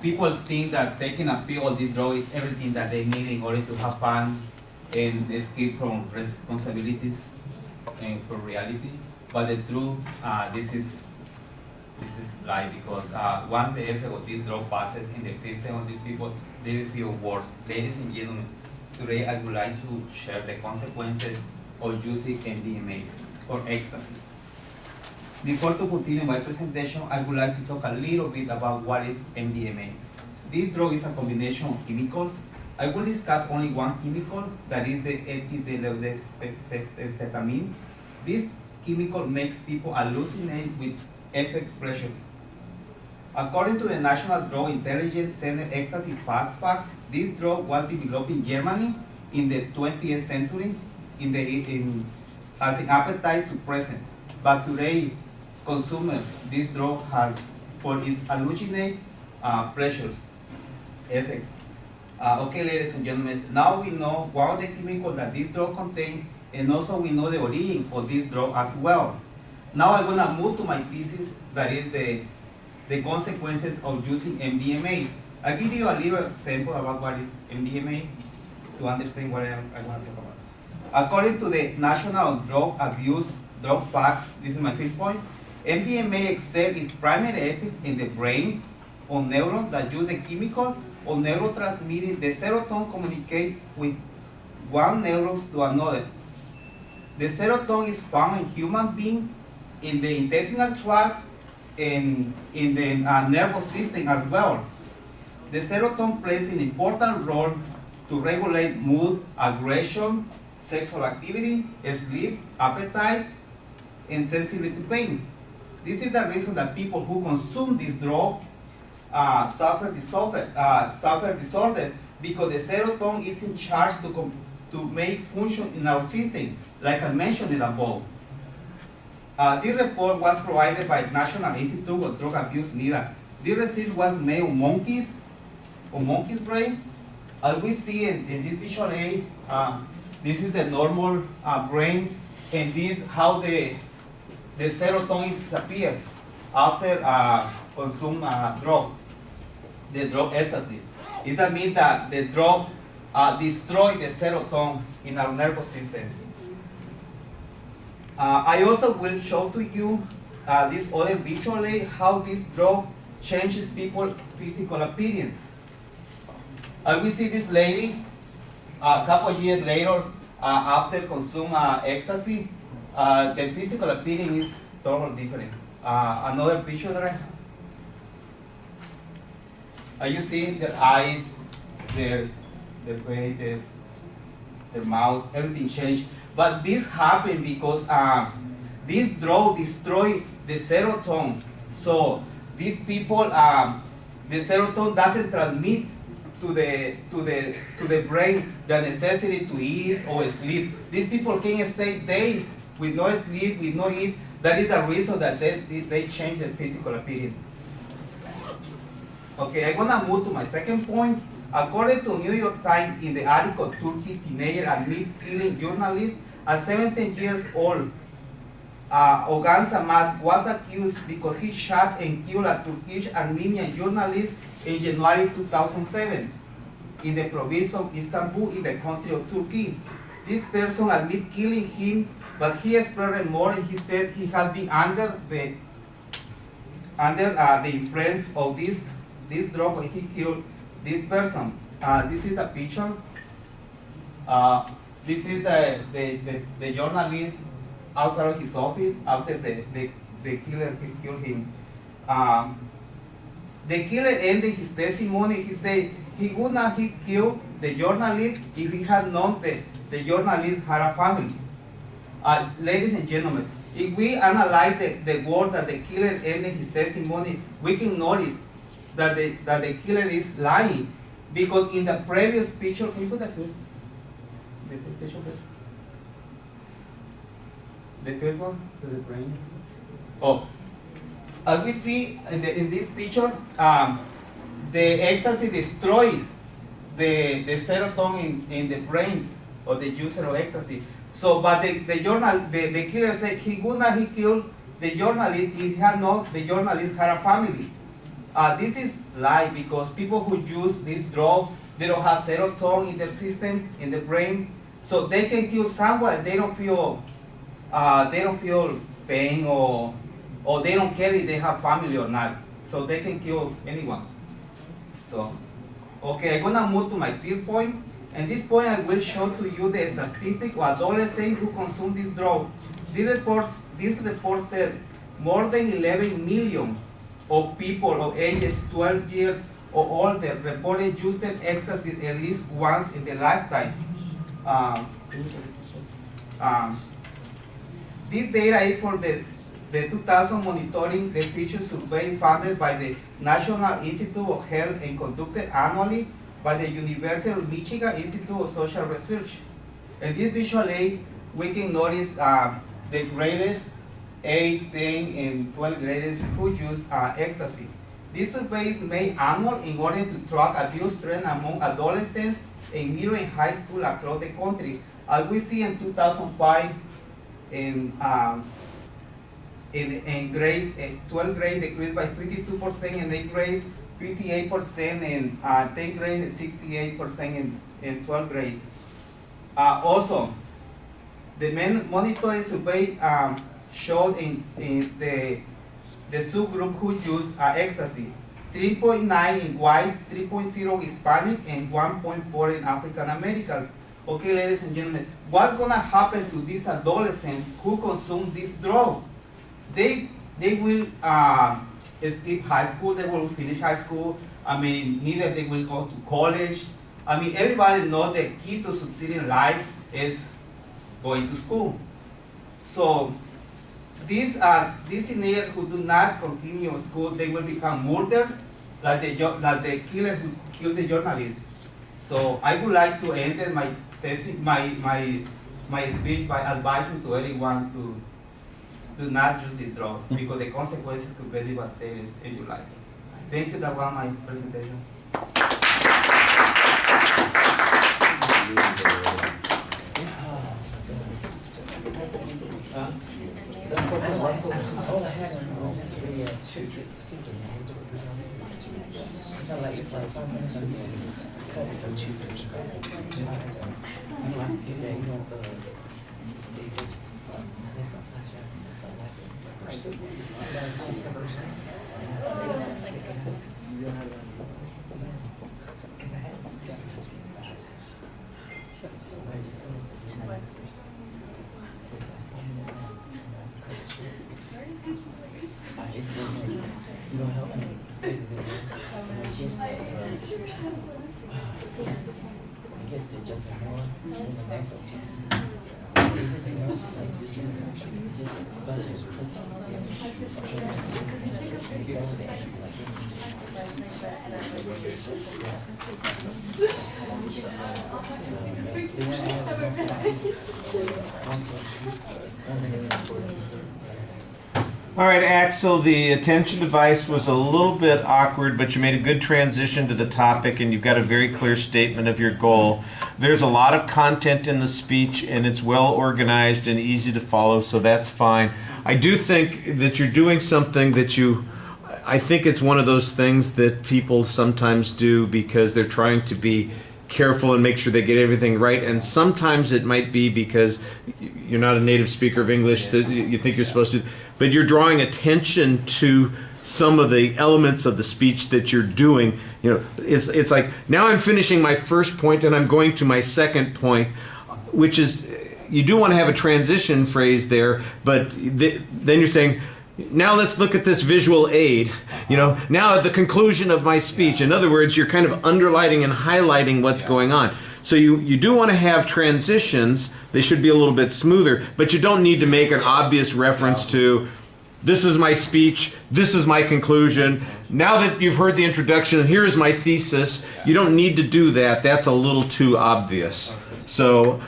people think that taking a pill or this drug is everything that they need in order to have fun and escape from responsibilities and for reality. But the truth, this is lie because once the effect of this drug passes in the system of these people, they will feel worse. Ladies and gentlemen, today I would like to share the consequences of using MDMA or ecstasy. Before to continue my presentation, I would like to talk a little bit about what is MDMA. This drug is a combination of chemicals. I will discuss only one chemical, that is the ethylenediamine. This chemical makes people hallucinate with effect pleasure. According to the National Drug Intelligence Center Ecstasy Fast Facts, this drug was developed in Germany in the 20th century as an appetite suppressant. But today, consumers, this drug has, for its hallucinate pleasures, effects. Okay, ladies and gentlemen, now we know what are the chemicals that this drug contains, and also we know the origin of this drug as well. Now I'm gonna move to my thesis, that is the consequences of using MDMA. I'll give you a little example about what is MDMA to understand what I want to talk about. According to the National Drug Abuse Drug Facts, this is my fifth point, MDMA exerts its primary effect in the brain on neurons that use the chemical or neurotransmitter. The serotonin communicate with one neuron to another. The serotonin is found in human beings, in the intestinal tract, and in the nervous system as well. The serotonin plays an important role to regulate mood, aggression, sexual activity, sleep, appetite, and sensitivity to pain. This is the reason that people who consume this drug suffer disorder because the serotonin is in charge to make function in our system, like I mentioned it above. This report was provided by National Institute of Drug Abuse, NIDA. This research was made on monkeys brain. As we see in this visual aid, this is the normal brain, and this is how the serotonin disappears after consume drug, the drug ecstasy. It means that the drug destroys the serotonin in our nervous system. I also will show to you this other visual aid, how this drug changes people's physical appearance. We see this lady a couple of years later after consume ecstasy. The physical appearance is totally different. Another picture that you see their eyes, their face, their mouth, everything changed. But this happened because this drug destroy the serotonin. So these people, the serotonin doesn't transmit to the brain the necessity to eat or sleep. These people can stay days with no sleep, with no eat. That is the reason that they change their physical appearance. Okay, I'm gonna move to my second point. According to New York Times, in the article, Turkey teenager admit killing journalist, a 17 years old Oganza Mas was accused because he shot and killed a Turkish Armenian journalist in January 2007 in the province of Istanbul in the country of Turkey. This person admitted killing him, but he expressed remorse and he said he had been under the influence of this drug when he killed this person. This is the picture. This is the journalist outside of his office after the killer killed him. The killer ended his testimony. He said he would not have killed the journalist if he had known that the journalist had a family. Ladies and gentlemen, if we analyze the word that the killer ended his testimony, we can notice that the killer is lying, because in the previous picture, can you put the first picture first? The first one to the brain. Oh, as we see in this picture, the ecstasy destroys the serotonin in the brains of the user of ecstasy. So, but the killer said he would not have killed the journalist if he had known the journalist had a family. This is life, because people who use this drug, they don't have serotonin in their system, in the brain, so they can kill someone. They don't feel pain, or they don't care if they have family or not. So they can kill anyone. So, okay, I'm gonna move to my third point. And this point I will show to you the statistic of adolescents who consume this drug. This report said more than 11 million of people of ages 12 years or older reported using ecstasy at least once in their lifetime. This data is for the 2000 Monitoring the Future Survey funded by the National Institute of Health and conducted annually by the University of Michigan Institute of Social Research. In this visual aid, we can notice the grades 8, 10, and 12 grades who use ecstasy. This survey is made annual in order to track abuse trend among adolescents in middle and high school across the country. As we see in 2005, in grades, 12 grade decreased by 52%, and 8 grades 58%, and 10 grade 68% in 12 grades. Also, the monitoring survey showed in the subgroup who use ecstasy, 3.9 in white, 3.0 Hispanic, and 1.4 in African American. Okay, ladies and gentlemen, what's gonna happen to these adolescents who consume this drug? They will skip high school, they will finish high school. I mean, neither they will go to college. I mean, everybody knows the key to succeed in life is going to school. So these teenagers who do not continue school, they will become murderers, like the killer who killed the journalist. So I would like to end my speech by advising to everyone to do not use the drug, because the consequences could be devastating in your life. Thank you. That was my presentation. All right, Axel, the attention device was a little bit awkward, but you made a good transition to the topic, and you've got a very clear statement of your goal. There's a lot of content in the speech, and it's well organized and easy to follow, so that's fine. I do think that you're doing something that I think it's one of those things that people sometimes do because they're trying to be careful and make sure they get everything right, and sometimes it might be because you're not a native speaker of English that you think you're supposed to, but you're drawing attention to some of the elements of the speech that you're doing. You know, it's like, now I'm finishing my first point and I'm going to my second point, which is, you do want to have a transition phrase there, but then you're saying, now let's look at this visual aid. You know, now at the conclusion of my speech. In other words, you're kind of underlining and highlighting what's going on. So you do want to have transitions. They should be a little bit smoother, but you don't need to make an obvious reference to, this is my speech, this is my conclusion. Now that you've heard the introduction, here's my thesis. You don't need to do that. That's a little too obvious. So,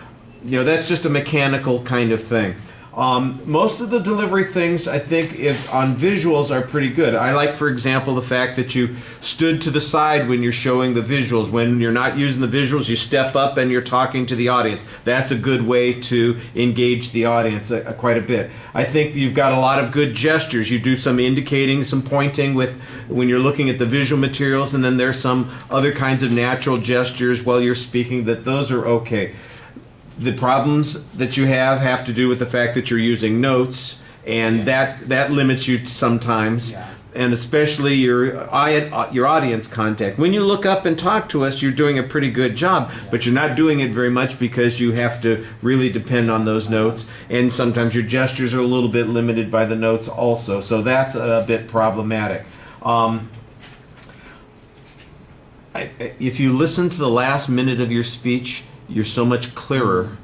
you know, that's just a mechanical kind of thing. Most of the delivery things, I think, if on visuals are pretty good. I like, for example, the fact that you stood to the side when you're showing the visuals. When you're not using the visuals, you step up and you're talking to the audience. That's a good way to engage the audience quite a bit. I think you've got a lot of good gestures. You do some indicating, some pointing with when you're looking at the visual materials, and then there's some other kinds of natural gestures while you're speaking, that those are okay. The problems that you have to do with the fact that you're using notes, and that limits you sometimes, and especially your audience contact. When you look up and talk to us, you're doing a pretty good job, but you're not doing it very much because you have to really depend on those notes, and sometimes your gestures are a little bit limited by the notes also, so that's a bit problematic. If you listen to the last minute of your speech, you're so much clearer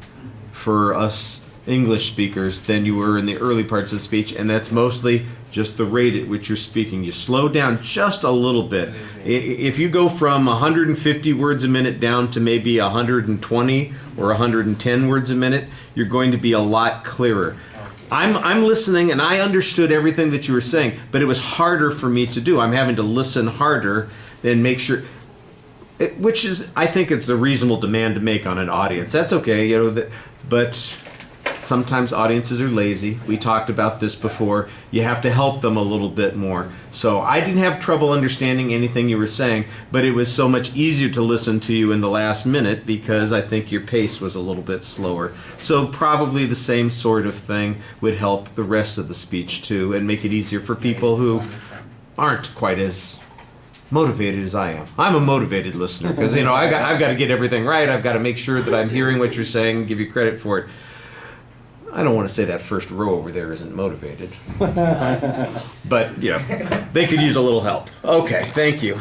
for us English speakers than you were in the early parts of the speech, and that's mostly just the rate at which you're speaking. You slow down just a little bit. If you go from 150 words a minute down to maybe 120 or 110 words a minute, you're going to be a lot clearer. I'm listening, and I understood everything that you were saying, but it was harder for me to do. I'm having to listen harder and make sure... Which is, I think it's a reasonable demand to make on an audience. That's okay, you know. But sometimes audiences are lazy. We talked about this before. You have to help them a little bit more. So I didn't have trouble understanding anything you were saying, but it was so much easier to listen to you in the last minute because I think your pace was a little bit slower. So probably the same sort of thing would help the rest of the speech too, and make it easier for people who aren't quite as motivated as I am. I'm a motivated listener because, you know, I've got to get everything right. I've got to make sure that I'm hearing what you're saying and give you credit for it. I don't want to say that first row over there isn't motivated. But, you know, they could use a little help. Okay, thank you.